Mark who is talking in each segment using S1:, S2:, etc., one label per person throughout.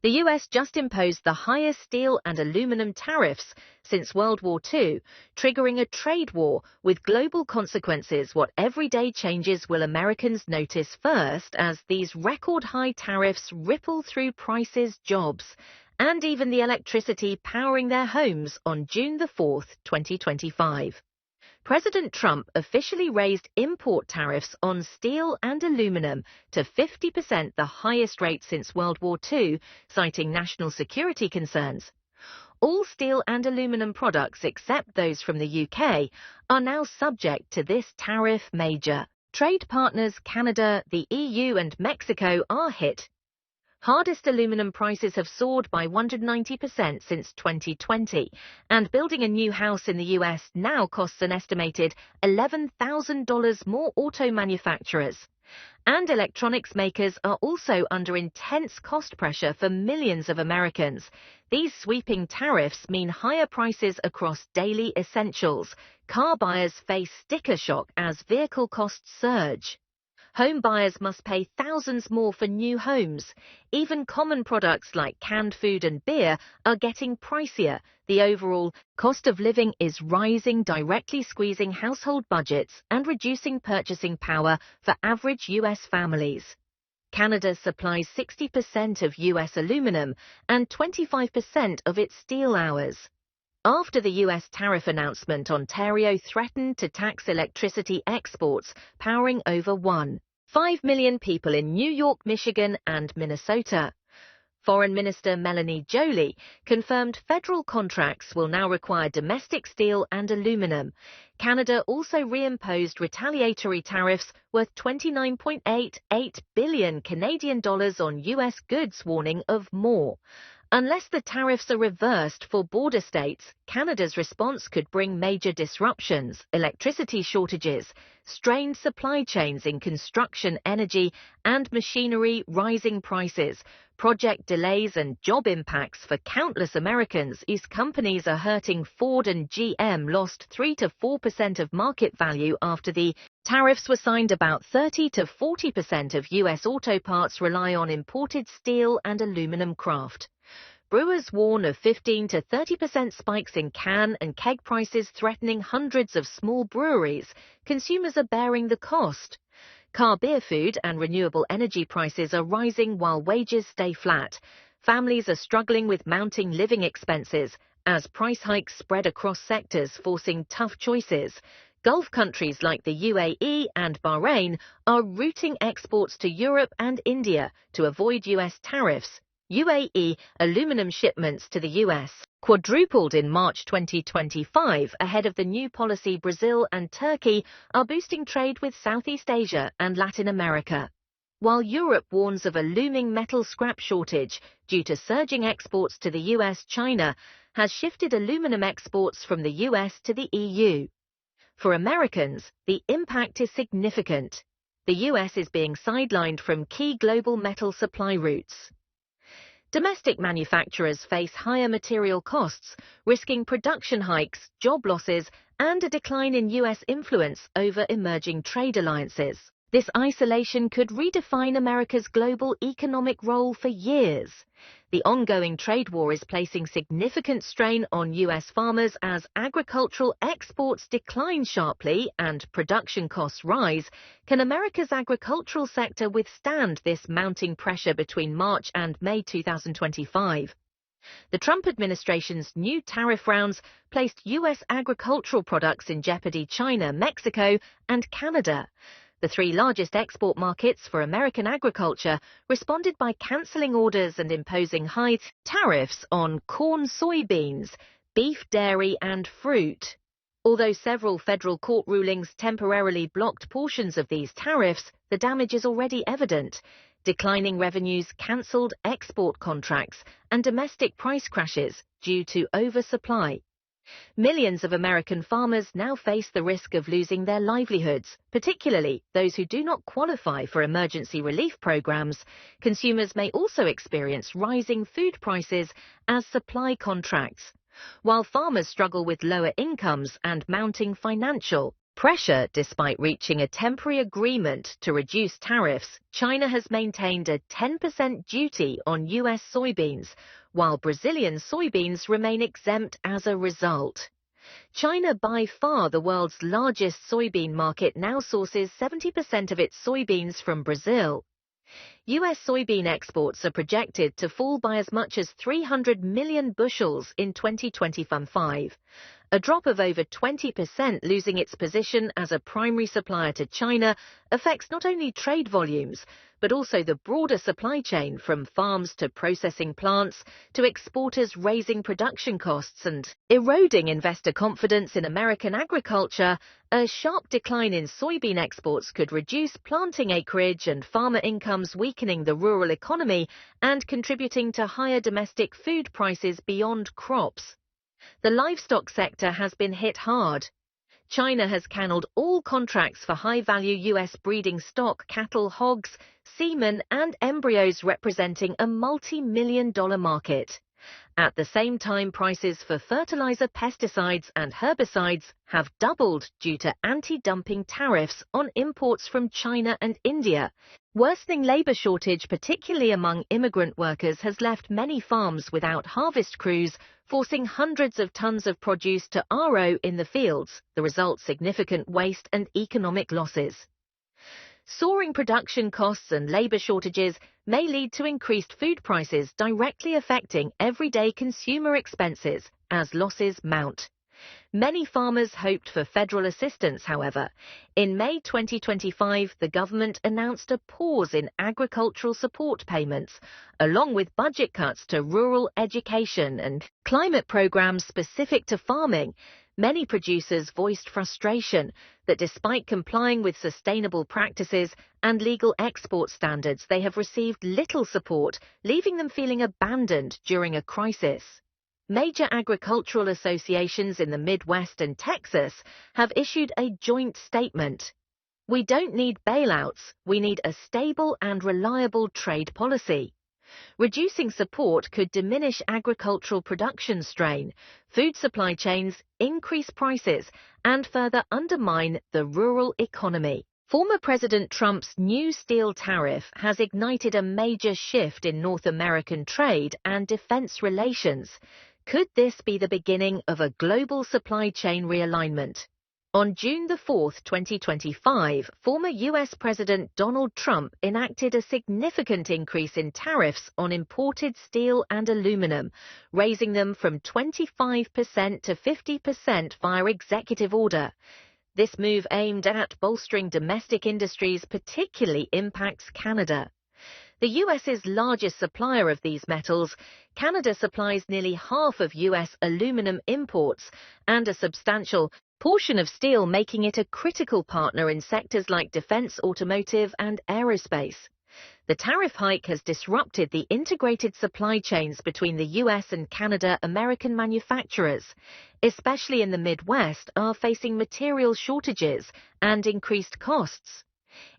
S1: The US just imposed the highest steel and aluminum tariffs since World War II, triggering a trade war with global consequences. What everyday changes will Americans notice first as these record-high tariffs ripple through prices, jobs, and even the electricity powering their homes on June 4, 2025. President Trump officially raised import tariffs on steel and aluminum to 50%, the highest rate since World War II, citing national security concerns. All steel and aluminum products, except those from the UK, are now subject to this tariff major. Trade partners Canada, the EU, and Mexico are hit. Hardest aluminum prices have soared by 190% since 2020, and building a new house in the US now costs an estimated $11,000 more. Auto manufacturers and electronics makers are also under intense cost pressure for millions of Americans. These sweeping tariffs mean higher prices across daily essentials. Car buyers face sticker shock as vehicle costs surge. Home buyers must pay thousands more for new homes. Even common products like canned food and beer are getting pricier. The overall cost of living is rising, directly squeezing household budgets and reducing purchasing power for average US families. Canada supplies 60% of US aluminum and 25% of its steel hours. After the US tariff announcement, Ontario threatened to tax electricity exports, powering over 1.5 million people in New York, Michigan, and Minnesota. Foreign Minister Melanie Joly confirmed federal contracts will now require domestic steel and aluminum. Canada also reimposed retaliatory tariffs worth $29.88 billion Canadian dollars on US goods, warning of more. Unless the tariffs are reversed for border states, Canada's response could bring major disruptions: electricity shortages, strained supply chains in construction, energy, and machinery, rising prices, project delays, and job impacts for countless Americans. These companies are hurting. Ford and GM lost 3 to 4% of market value after the tariffs were signed. About 30 to 40% of US auto parts rely on imported steel and aluminum craft. Brewers warn of 15 to 30% spikes in can and keg prices, threatening hundreds of small breweries. Consumers are bearing the cost. Car, beer, food, and renewable energy prices are rising while wages stay flat. Families are struggling with mounting living expenses as price hikes spread across sectors, forcing tough choices. Gulf countries like the UAE and Bahrain are routing exports to Europe and India to avoid US tariffs. UAE aluminum shipments to the US quadrupled in March 2025 ahead of the new policy. Brazil and Turkey are boosting trade with Southeast Asia and Latin America, while Europe warns of a looming metal scrap shortage due to surging exports to the US. China has shifted aluminum exports from the US to the EU. For Americans, the impact is significant. The US is being sidelined from key global metal supply routes. Domestic manufacturers face higher material costs, risking production hikes, job losses, and a decline in US influence over emerging trade alliances. This isolation could redefine America's global economic role for years. The ongoing trade war is placing significant strain on US farmers as agricultural exports decline sharply and production costs rise. Can America's agricultural sector withstand this mounting pressure? Between March and May 2025, the Trump administration's new tariff rounds placed US agricultural products in jeopardy. China, Mexico, and Canada, the three largest export markets for American agriculture, responded by cancelling orders and imposing high tariffs on corn, soybeans, beef, dairy, and fruit. Although several federal court rulings temporarily blocked portions of these tariffs, the damage is already evident. Declining revenues, cancelled export contracts, and domestic price crashes due to oversupply. Millions of American farmers now face the risk of losing their livelihoods, particularly those who do not qualify for emergency relief programs. Consumers may also experience rising food prices as supply contracts, while farmers struggle with lower incomes and mounting financial pressure. Despite reaching a temporary agreement to reduce tariffs, China has maintained a 10% duty on U.S. soybeans, while Brazilian soybeans remain exempt as a result. China, by far the world's largest soybean market, now sources 70% of its soybeans from Brazil. U.S. soybean exports are projected to fall by as much as 300 million bushels in 2025, a drop of over 20%. Losing its position as a primary supplier to China affects not only trade volumes, but also the broader supply chain, from farms to processing plants to exporters, raising production costs and eroding investor confidence in American agriculture. A sharp decline in soybean exports could reduce planting acreage and farmer incomes, weakening the rural economy and contributing to higher domestic food prices beyond crops. The livestock sector has been hit hard. China has cancelled all contracts for high-value U.S. breeding stock, cattle, hogs, semen, and embryos, representing a multi-million-dollar market. At the same time, prices for fertilizer, pesticides, and herbicides have doubled due to anti-dumping tariffs on imports from China and India. Worsening labor shortage, particularly among immigrant workers, has left many farms without harvest crews, forcing hundreds of tons of produce to RO in the fields. The result: significant waste and economic losses. Soaring production costs and labor shortages may lead to increased food prices, directly affecting everyday consumer expenses as losses mount. Many farmers hoped for federal assistance, however. In May 2025, the government announced a pause in agricultural support payments, along with budget cuts to rural education and climate programs specific to farming. Many producers voiced frustration that despite complying with sustainable practices and legal export standards, they have received little support, leaving them feeling abandoned during a crisis. Major agricultural associations in the Midwest and Texas have issued a joint statement. "We don't need bailouts, we need a stable and reliable trade policy." Reducing support could diminish agricultural production strain, food supply chains, increase prices, and further undermine the rural economy. Former President Trump's new steel tariff has ignited a major shift in North American trade and defense relations. Could this be the beginning of a global supply chain realignment? On June 4, 2025, former U.S. President Donald Trump enacted a significant increase in tariffs on imported steel and aluminum, raising them from 25% to 50% via executive order. This move, aimed at bolstering domestic industries, particularly impacts Canada. The U.S.'s largest supplier of these metals, Canada supplies nearly half of U.S. aluminum imports and a substantial portion of steel, making it a critical partner in sectors like defense, automotive, and aerospace. The tariff hike has disrupted the integrated supply chains between the U.S. and Canada. American manufacturers, especially in the Midwest, are facing material shortages and increased costs.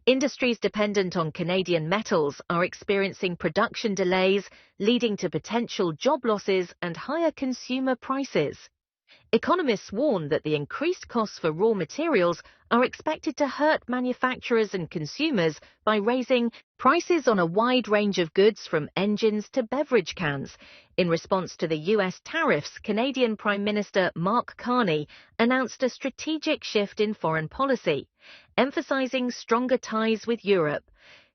S1: Industries dependent on Canadian metals are experiencing production delays, leading to potential job losses and higher consumer prices. Economists warn that the increased costs for raw materials are expected to hurt manufacturers and consumers by raising prices on a wide range of goods, from engines to beverage cans. In response to the U.S. tariffs, Canadian Prime Minister Mark Carney announced a strategic shift in foreign policy, emphasizing stronger ties with Europe.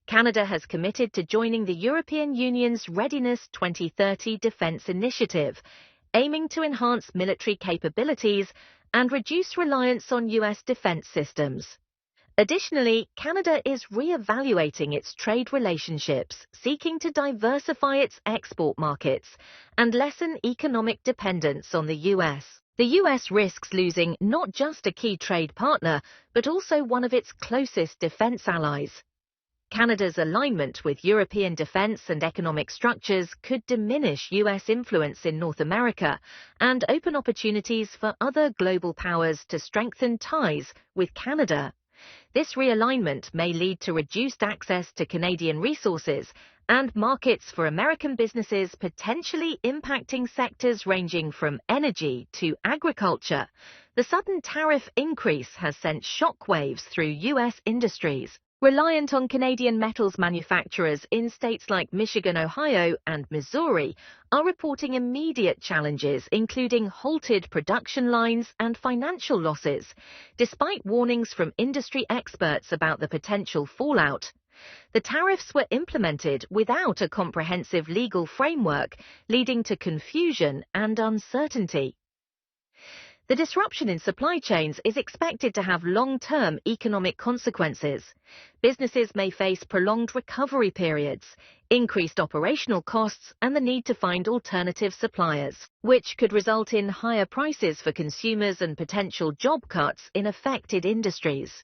S1: Canada has committed to joining the European Union's Readiness 2030 defense initiative, aiming to enhance military capabilities and reduce reliance on U.S. defense systems. Additionally, Canada is re-evaluating its trade relationships, seeking to diversify its export markets and lessen economic dependence on the U.S. The U.S. risks losing not just a key trade partner, but also one of its closest defense allies. Canada's alignment with European defense and economic structures could diminish U.S. influence in North America and open opportunities for other global powers to strengthen ties with Canada. This realignment may lead to reduced access to Canadian resources and markets for American businesses, potentially impacting sectors ranging from energy to agriculture. The sudden tariff increase has sent shockwaves through U.S. industries reliant on Canadian metals manufacturers in states like Michigan, Ohio, and Missouri are reporting immediate challenges, including halted production lines and financial losses, despite warnings from industry experts about the potential fallout. The tariffs were implemented without a comprehensive legal framework, leading to confusion and uncertainty. The disruption in supply chains is expected to have long-term economic consequences. Businesses may face prolonged recovery periods, increased operational costs, and the need to find alternative suppliers, which could result in higher prices for consumers and potential job cuts in affected industries.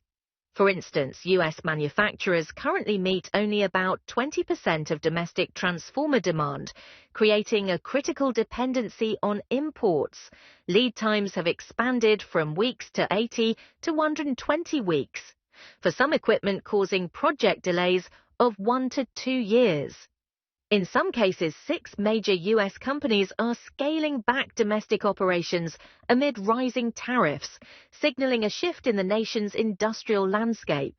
S1: For instance, U.S. manufacturers currently meet only about 20% of domestic transformer demand, creating a critical dependency on imports. Lead times have expanded from weeks to 80 to 120 weeks, for some equipment causing project delays of 1 to 2 years. In some cases, 6 major U.S. companies are scaling back domestic operations amid rising tariffs, signaling a shift in the nation's industrial landscape.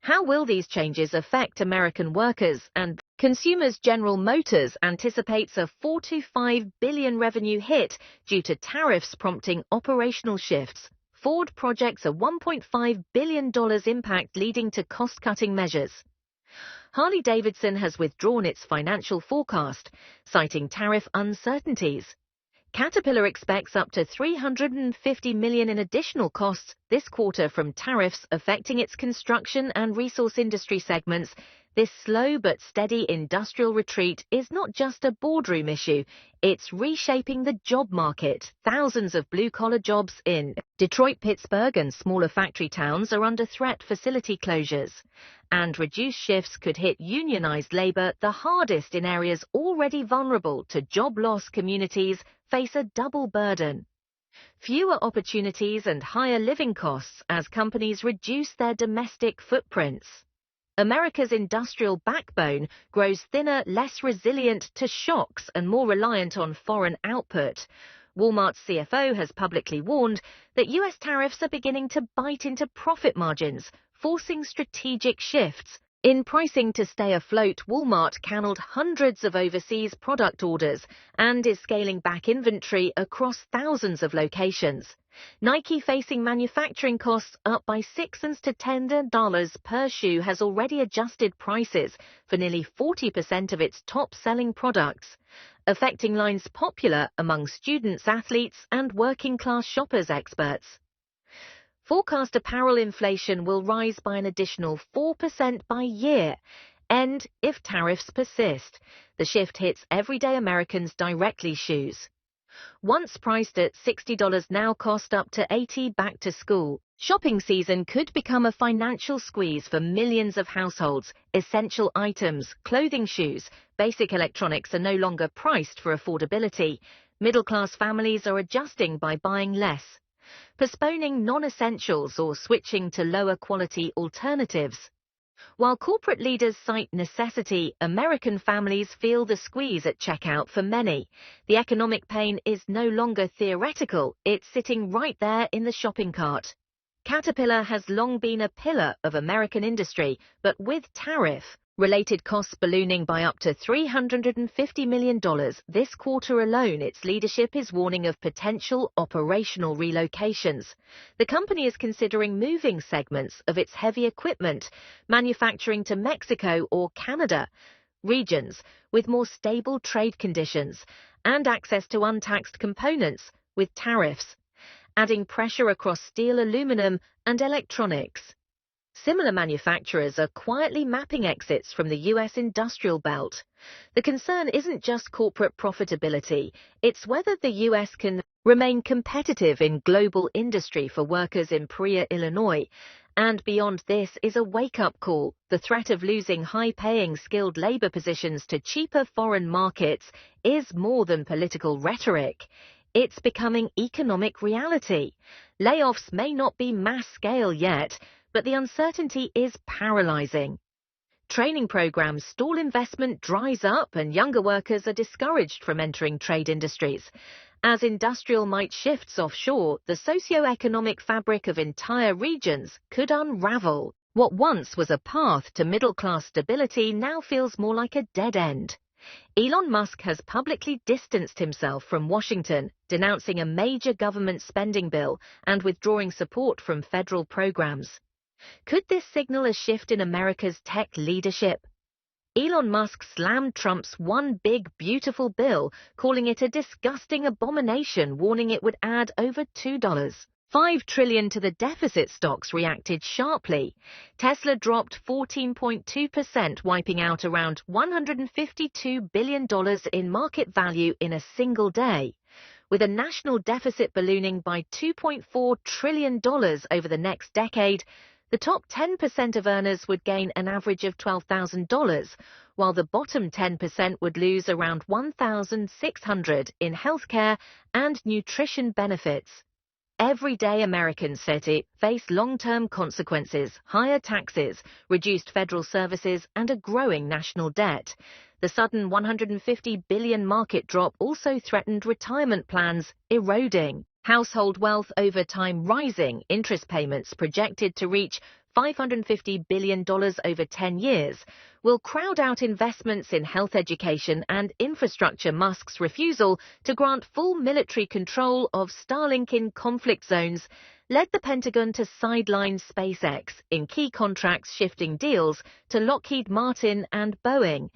S1: How will these changes affect American workers and consumers? General Motors anticipates a $4 to $5 billion revenue hit due to tariffs, prompting operational shifts. Ford projects a $1.5 billion impact, leading to cost-cutting measures. Harley-Davidson has withdrawn its financial forecast, citing tariff uncertainties. Caterpillar expects up to $350 million in additional costs this quarter from tariffs affecting its construction and resource industry segments. This slow but steady industrial retreat is not just a boardroom issue, it's reshaping the job market. Thousands of blue-collar jobs in Detroit, Pittsburgh, and smaller factory towns are under threat. Facility closures and reduced shifts could hit unionized labor the hardest in areas already vulnerable to job loss. Communities face a double burden: fewer opportunities and higher living costs as companies reduce their domestic footprints. America's industrial backbone grows thinner, less resilient to shocks, and more reliant on foreign output. Walmart's CFO has publicly warned that U.S. tariffs are beginning to bite into profit margins, forcing strategic shifts in pricing to stay afloat. Walmart canceled hundreds of overseas product orders and is scaling back inventory across thousands of locations. Nike, facing manufacturing costs up by $6 to $10 per shoe, has already adjusted prices for nearly 40% of its top-selling products, affecting lines popular among students, athletes, and working-class shoppers. Experts forecast apparel inflation will rise by an additional 4% by year end if tariffs persist. The shift hits everyday Americans directly. Shoes, once priced at $60, now cost up to $80. Back to school shopping season could become a financial squeeze for millions of households. Essential items, clothing, shoes, basic electronics are no longer priced for affordability. Middle-class families are adjusting by buying less, postponing non-essentials, or switching to lower-quality alternatives. While corporate leaders cite necessity, American families feel the squeeze at checkout. For many, the economic pain is no longer theoretical, it's sitting right there in the shopping cart. Caterpillar has long been a pillar of American industry, but with tariff-related costs ballooning by up to $350 million this quarter alone, its leadership is warning of potential operational relocations. The company is considering moving segments of its heavy equipment manufacturing to Mexico or Canada, regions with more stable trade conditions and access to untaxed components. With tariffs adding pressure across steel, aluminum, and electronics, similar manufacturers are quietly mapping exits from the U.S. industrial belt. The concern isn't just corporate profitability, it's whether the U.S. can remain competitive in global industry for workers in Peoria, Illinois. And beyond this is a wake-up call. The threat of losing high-paying skilled labor positions to cheaper foreign markets is more than political rhetoric. It's becoming economic reality. Layoffs may not be mass scale yet, but the uncertainty is paralyzing. Training programs stall investment dries up and younger workers are discouraged from entering trade industries. As industrial might shifts offshore, the socio-economic fabric of entire regions could unravel. What once was a path to middle-class stability now feels more like a dead end. Elon Musk has publicly distanced himself from Washington, denouncing a major government spending bill and withdrawing support from federal programs. Could this signal a shift in America's tech leadership? Elon Musk slammed Trump's One Big Beautiful Bill, calling it a disgusting abomination, warning it would add over $2.5 trillion to the deficit. Stocks reacted sharply. Tesla dropped 14.2%, wiping out around $152 billion in market value in a single day. With a national deficit ballooning by $2.4 trillion over the next decade, the top 10% of earners would gain an average of $12,000, while the bottom 10% would lose around $1,600 in healthcare and nutrition benefits. Everyday Americans said it face long-term consequences, higher taxes, reduced federal services, and a growing national debt. The sudden $150 billion market drop also threatened retirement plans, eroding household wealth over time rising, interest payments projected to reach $550 billion over 10 years, will crowd out investments in health, education, and infrastructure. Musk's refusal to grant full military control of Starlink in conflict zones led the Pentagon to sideline SpaceX in key contracts, shifting deals to Lockheed Martin and Boeing.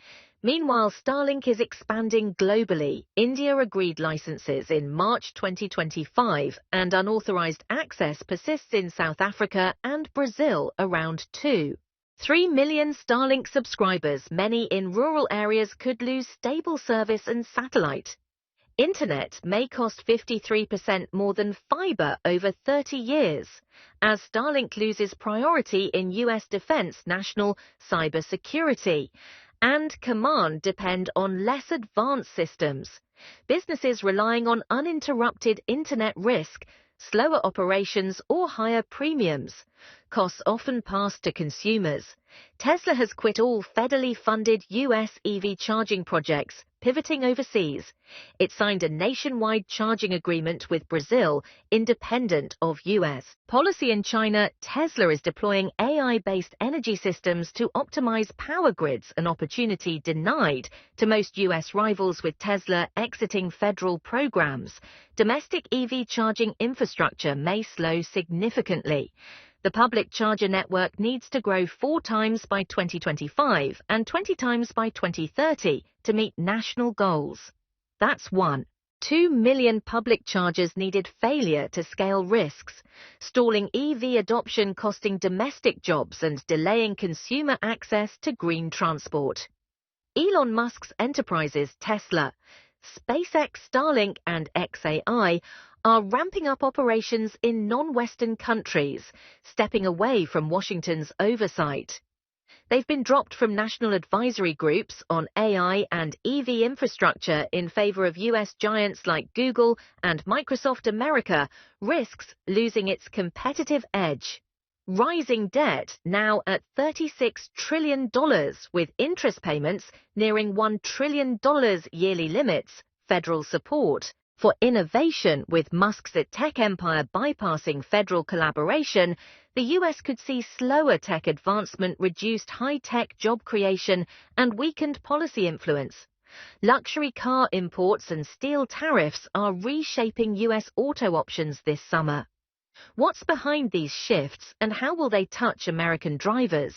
S1: Meanwhile, Starlink is expanding globally. India agreed licenses in March 2025, and unauthorized access persists in South Africa and Brazil. Around 2.3 million Starlink subscribers, many in rural areas, could lose stable service and satellite internet may cost 53% more than fiber over 30 years, as Starlink loses priority in U.S. defense, national cybersecurity, and command depend on less advanced systems. Businesses relying on uninterrupted internet risk slower operations or higher premiums. Costs often pass to consumers. Tesla has quit all federally funded U.S. EV charging projects, pivoting overseas. It signed a nationwide charging agreement with Brazil, independent of U.S. policy. In China, Tesla is deploying AI-based energy systems to optimize power grids, an opportunity denied to most U.S. rivals, with Tesla exiting federal programs. Domestic EV charging infrastructure may slow significantly. The public charger network needs to grow 4 times by 2025 and 20 times by 2030 to meet national goals. That's 1.2 million public chargers needed. Failure to scale risks, stalling EV adoption, costing domestic jobs and delaying consumer access to green transport. Elon Musk's enterprises Tesla, SpaceX, Starlink and XAI are ramping up operations in non-Western countries, stepping away from Washington's oversight. They've been dropped from national advisory groups on AI and EV infrastructure in favor of U.S. giants like Google and Microsoft. America risks losing its competitive edge. Rising debt now at $36 trillion, with interest payments nearing $1 trillion, yearly limits, federal support for innovation. With Musk's tech empire bypassing federal collaboration, the U.S. could see slower tech advancement, reduced high-tech job creation, and weakened policy influence. Luxury car imports and steel tariffs are reshaping U.S. auto options this summer. What's behind these shifts, and how will they touch American drivers?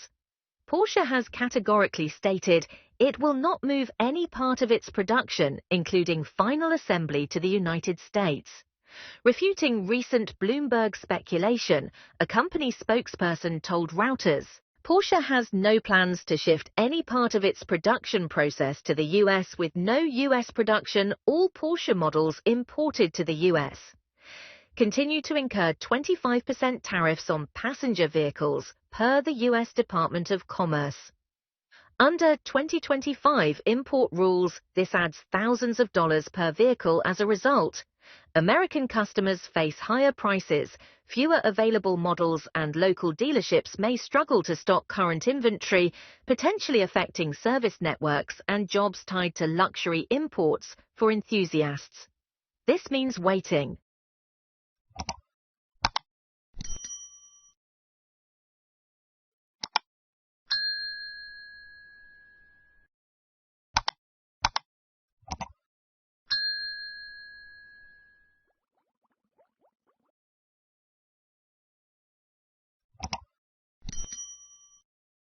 S1: Porsche has categorically stated it will not move any part of its production, including final assembly, to the United States. Refuting recent Bloomberg speculation, a company spokesperson told Reuters, Porsche has no plans to shift any part of its production process to the U.S., with no U.S. production. All Porsche models imported to the U.S. continue to incur 25% tariffs on passenger vehicles, per the U.S. Department of Commerce. Under 2025 import rules, this adds thousands of dollars per vehicle as a result. American customers face higher prices, fewer available models, and local dealerships may struggle to stock current inventory, potentially affecting service networks and jobs tied to luxury imports for enthusiasts. This means waiting,